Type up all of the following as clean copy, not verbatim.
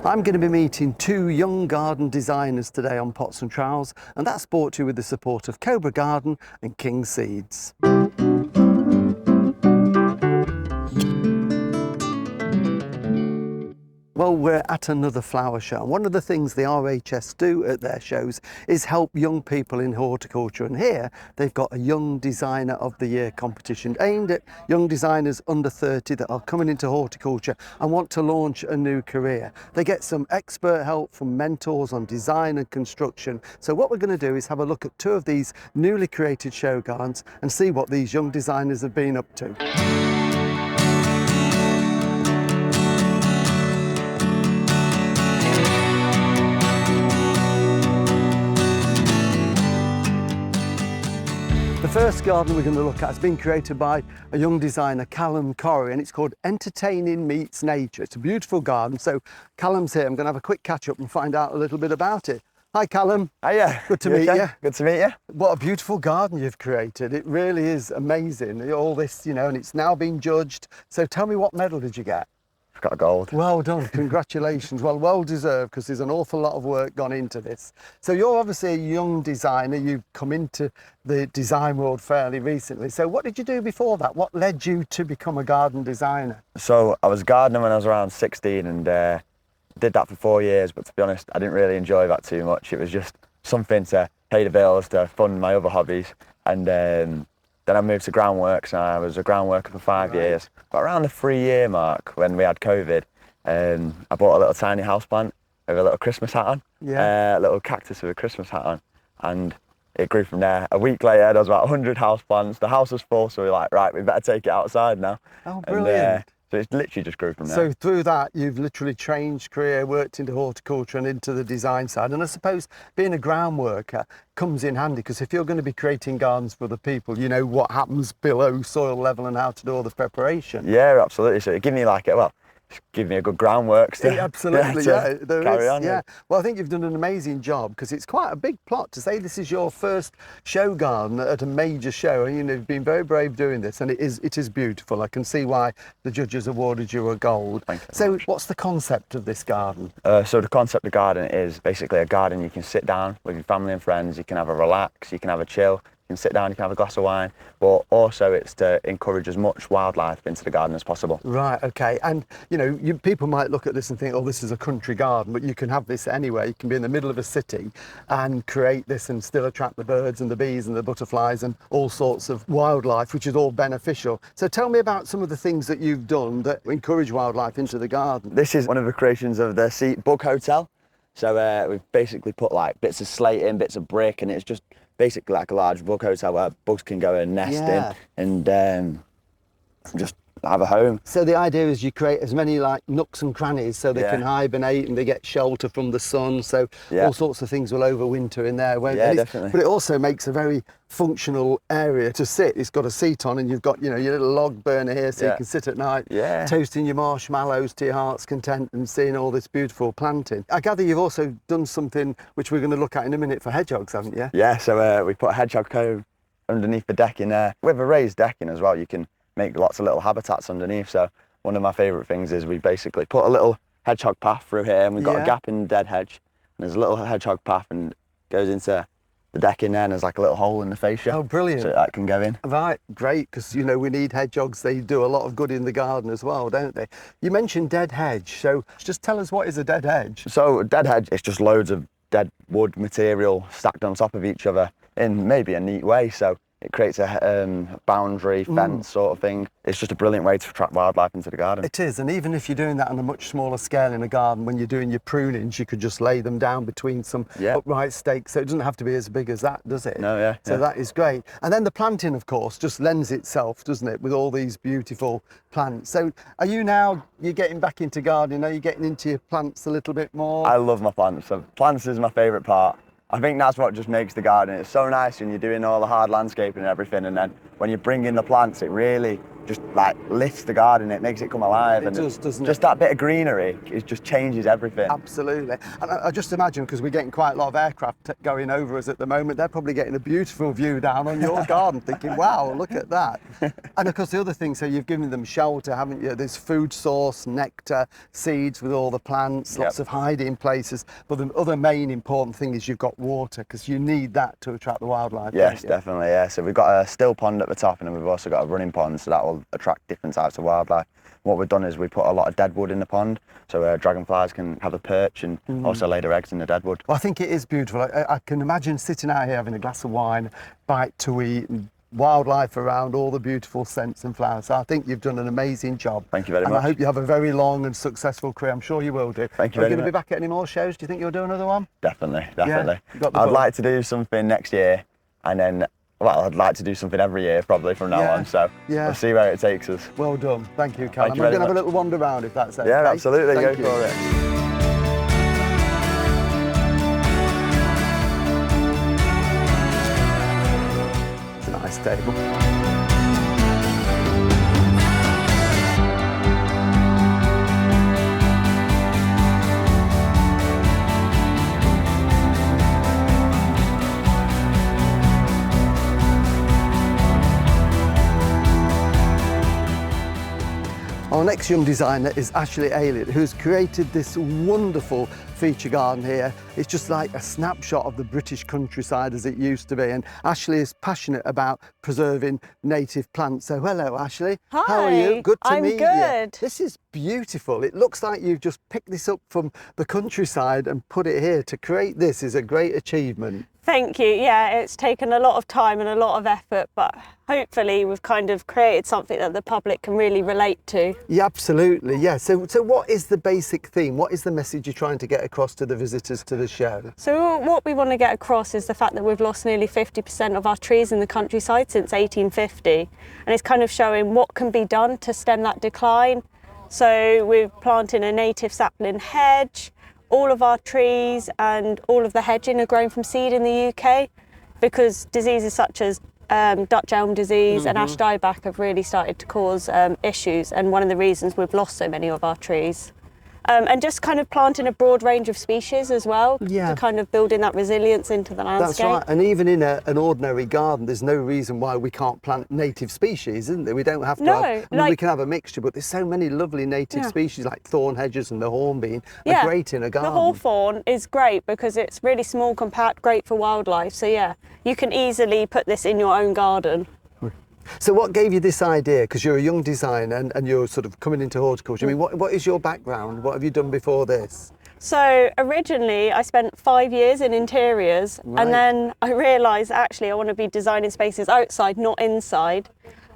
I'm going to be meeting two young garden designers today on Pots and Trowels, and that's brought to you with the support of Cobra Garden and King Seeds. Well, we're at another flower show, and one of the things the RHS do at their shows is help young people in horticulture, and here they've got a Young Designer of the Year competition aimed at young designers under 30 that are coming into horticulture and want to launch a new career. They get some expert help from mentors on design and construction. So what we're going to do is have a look at two of these newly created show gardens and see what these young designers have been up to. The first garden we're going to look at has been created by a young designer, Callum Cori, and it's called Entertaining Meets Nature. It's a beautiful garden. So Callum's here. I'm going to have a quick catch up and find out a little bit about it. Hi Callum. Hiya. Good to meet you. Good to meet you. What a beautiful garden you've created. It really is amazing. All this, you know, and it's now been judged. So tell me, what medal did you get? I've got a gold. Well done, congratulations. Well deserved, because there's an awful lot of work gone into this. So you're obviously a young designer. You've come into the design world fairly recently. So what did you do before that? What led you to become a garden designer? So I was a gardener when I was around 16 and did that for 4 years, but to be honest, I didn't really enjoy that too much. It was just something to pay the bills, to fund my other hobbies. And then I moved to groundworks, and I was a groundworker for 5 years. But around the 3-year mark, when we had COVID, I bought a little tiny houseplant with a little Christmas hat on, a little cactus with a Christmas hat on, and it grew from there. A week later, there was about 100 houseplants. The house was full, so we were like, right, we better take it outside now. Oh, brilliant. So it's literally just grew from there. So through that, you've literally changed career, worked into horticulture and into the design side. And I suppose being a ground worker comes in handy, because if you're going to be creating gardens for other people, you know what happens below soil level and how to do all the preparation. Yeah, absolutely. So it gave me give me a good groundwork to, absolutely, carry on. Yeah. Well, I think you've done an amazing job, because it's quite a big plot to say this is your first show garden at a major show, and you've been very brave doing this, and it is beautiful. I can see why the judges awarded you a gold. Thank you so much. What's the concept of this garden? So the concept of garden is basically a garden you can sit down with your family and friends, you can have a relax, you can have a chill, you can sit down, you can have a glass of wine, but also it's to encourage as much wildlife into the garden as possible. Right, okay. And you know, people might look at this and think, oh, this is a country garden, but you can have this anywhere. You can be in the middle of a city and create this and still attract the birds and the bees and the butterflies and all sorts of wildlife, which is all beneficial. So tell me about some of the things that you've done that encourage wildlife into the garden. This is one of the creations of the Seat Bug Hotel. So we've basically put like bits of slate in, bits of brick, and it's just basically like a large bug hotel where bugs can go and nest in and just have a home. So the idea is you create as many like nooks and crannies so they can hibernate and they get shelter from the sun, so all sorts of things will overwinter in there. Definitely. But it also makes a very functional area to sit. It's got a seat on, and you've got, you know, your little log burner here, so you can sit at night toasting your marshmallows to your heart's content and seeing all this beautiful planting. I gather you've also done something which we're going to look at in a minute for hedgehogs, haven't you? Yeah, so we put a hedgehog cone underneath the decking there. With a raised decking as well, you can make lots of little habitats underneath. So one of my favourite things is we basically put a little hedgehog path through here, and we've got a gap in the dead hedge, and there's a little hedgehog path and goes into the decking there, and there's like a little hole in the fascia. Oh, brilliant. So that can go in. Right, great, because you know we need hedgehogs. They do a lot of good in the garden as well, don't they? You mentioned dead hedge, so just tell us, what is a dead hedge? So a dead hedge is just loads of dead wood material stacked on top of each other in maybe a neat way. So it creates a boundary fence sort of thing. It's just a brilliant way to attract wildlife into the garden. It is, and even if you're doing that on a much smaller scale in a garden, when you're doing your prunings, you could just lay them down between some upright stakes, so it doesn't have to be as big as that, does it? No, So that is great. And then the planting, of course, just lends itself, doesn't it, with all these beautiful plants. So are you're getting back into gardening? Are you getting into your plants a little bit more? I love my plants. So plants is my favourite part. I think that's what just makes the garden. It's so nice when you're doing all the hard landscaping and everything, and then when you bring in the plants, it really just like lifts the garden, it makes it come alive. It does, doesn't it? Just that bit of greenery, it just changes everything. Absolutely. And I just imagine, because we're getting quite a lot of aircraft going over us at the moment, they're probably getting a beautiful view down on your garden, thinking, wow, look at that. And of course, the other thing, so you've given them shelter, haven't you? There's food source, nectar, seeds with all the plants, lots of hiding places. But the other main important thing is you've got water, because you need that to attract the wildlife. Yes, definitely, yeah. So we've got a still pond at the top, and then we've also got a running pond, so that will attract different types of wildlife. What we've done is we put a lot of dead wood in the pond, so dragonflies can have a perch and also lay their eggs in the dead wood. Well, I think it is beautiful. I can imagine sitting out here having a glass of wine, bite to eat, and wildlife around, all the beautiful scents and flowers. So I think you've done an amazing job. Thank you very much. And I hope you have a very long and successful career. I'm sure you will do. Thank you very much. Are you going to be back at any more shows? Do you think you'll do another one? Definitely. Yeah, I'd like to do something next year, and then, well, I'd like to do something every year probably from now on, so we'll see where it takes us. Well done. Thank you, Callum. Thank you I'm going to have much. a little wander around if that's okay. Yeah, absolutely. Thank Go you. for it. It's a nice table. Our next young designer is Ashleigh Aylett, who's created this wonderful feature garden here. It's just like a snapshot of the British countryside as it used to be. And Ashleigh is passionate about preserving native plants. So hello, Ashleigh. Hi. How are you? Good to meet you. I'm good. This is beautiful. It looks like you've just picked this up from the countryside and put it here. To create this is a great achievement. Thank you. Yeah, it's taken a lot of time and a lot of effort, but hopefully we've kind of created something that the public can really relate to. Yeah, absolutely. Yeah. So what is the basic theme? What is the message you're trying to get across to the visitors to the show? So what we want to get across is the fact that we've lost nearly 50% of our trees in the countryside since 1850. And it's kind of showing what can be done to stem that decline. So we're planting a native sapling hedge. All of our trees and all of the hedging are grown from seed in the UK, because diseases such as Dutch elm disease and ash dieback have really started to cause issues, and one of the reasons we've lost so many of our trees. And just kind of planting a broad range of species as well, to kind of build in that resilience into the landscape. That's right, and even in an ordinary garden, there's no reason why we can't plant native species, isn't there? We don't have to have, I mean, we can have a mixture, but there's so many lovely native species like thorn hedges and the hornbeam are great in a garden. The hawthorn is great because it's really small, compact, great for wildlife. So yeah, you can easily put this in your own garden. So what gave you this idea? Because you're a young designer and you're sort of coming into horticulture. I mean, what is your background? What have you done before this? So originally I spent 5 years in interiors, and then I realised actually I want to be designing spaces outside, not inside.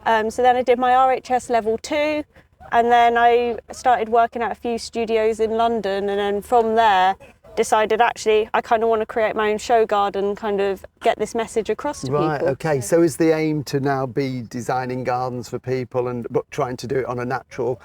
So then I did my RHS level 2, and then I started working at a few studios in London, and then from there decided actually I kind of want to create my own show garden, kind of get this message across to people. Right, okay, so is the aim to now be designing gardens for people but trying to do it on a natural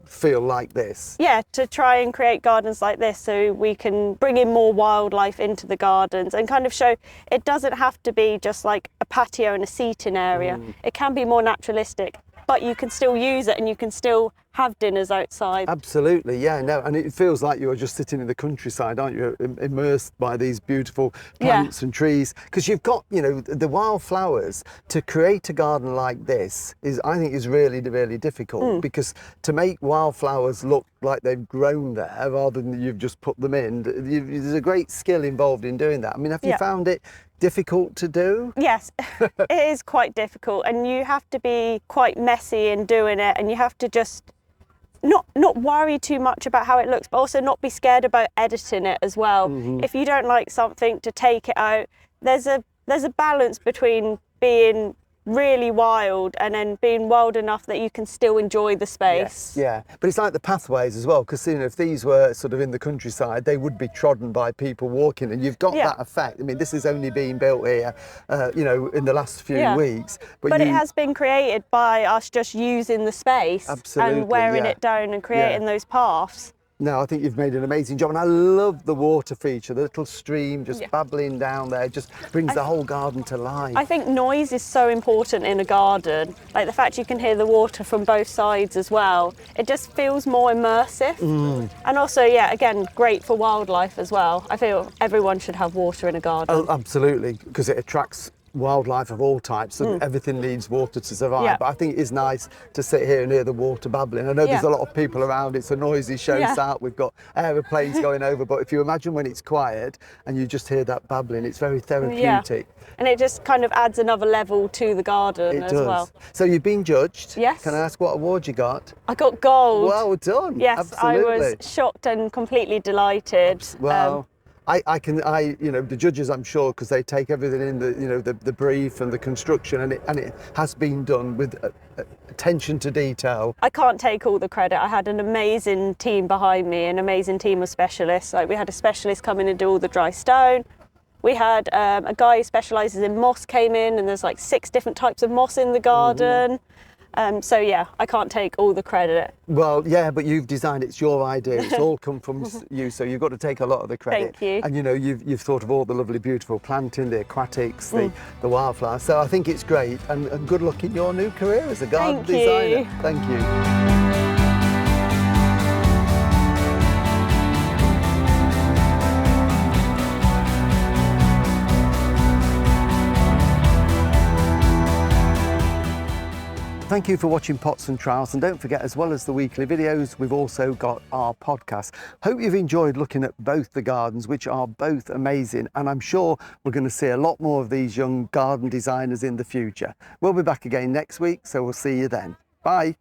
feel like this? Yeah, to try and create gardens like this so we can bring in more wildlife into the gardens and kind of show it doesn't have to be just like a patio and a seating area. It can be more naturalistic, but you can still use it and you can still have dinners outside. Absolutely, yeah, no, and it feels like you're just sitting in the countryside, aren't you, immersed by these beautiful plants and trees, because you've got, you know, the wildflowers. To create a garden like this is, I think, is really, really difficult, because to make wildflowers look like they've grown there rather than you've just put them in, there's a great skill involved in doing that. I mean, have you found it difficult to do? Yes, it is quite difficult, and you have to be quite messy in doing it, and you have to just not worry too much about how it looks, but also not be scared about editing it as well. If you don't like something, to take it out. There's a balance between being really wild and then being wild enough that you can still enjoy the space. Yes, yeah, but it's like the pathways as well, because, you know, if these were sort of in the countryside, they would be trodden by people walking, and you've got that effect. I mean, this is only being built here, you know, in the last few weeks. But it has been created by us just using the space and wearing it down and creating those paths. No, I think you've made an amazing job, and I love the water feature. The little stream just babbling down there just brings the whole garden to life. I think noise is so important in a garden. Like the fact you can hear the water from both sides as well. It just feels more immersive. And also, yeah, again, great for wildlife as well. I feel everyone should have water in a garden. Oh, absolutely, because it attracts wildlife of all types, and everything needs water to survive. Yeah. But I think it is nice to sit here and hear the water babbling. I know there's a lot of people around, it's a noisy show start, we've got aeroplanes going over, but if you imagine when it's quiet and you just hear that babbling, it's very therapeutic. And it just kind of adds another level to the garden as well. So you've been judged. Yes. Can I ask what award you got? I got gold. Well done. Yes, absolutely. I was shocked and completely delighted. Well, you know, the judges, I'm sure, because they take everything in, the brief and the construction, and it has been done with attention to detail. I can't take all the credit. I had an amazing team behind me, an amazing team of specialists. Like we had a specialist come in and do all the dry stone. We had a guy who specialises in moss came in, and there's like 6 different types of moss in the garden. So yeah, I can't take all the credit. Well, yeah, but you've designed it. It's your idea. It's all come from you, so you've got to take a lot of the credit. Thank you. And you know, you've thought of all the lovely, beautiful planting, the aquatics, the wildflowers. So I think it's great, and good luck in your new career as a garden designer. Thank you. Thank you for watching Pots and Trowels, and don't forget, as well as the weekly videos, we've also got our podcast. Hope you've enjoyed looking at both the gardens, which are both amazing, and I'm sure we're going to see a lot more of these young garden designers in the future. We'll be back again next week, so we'll see you then. Bye.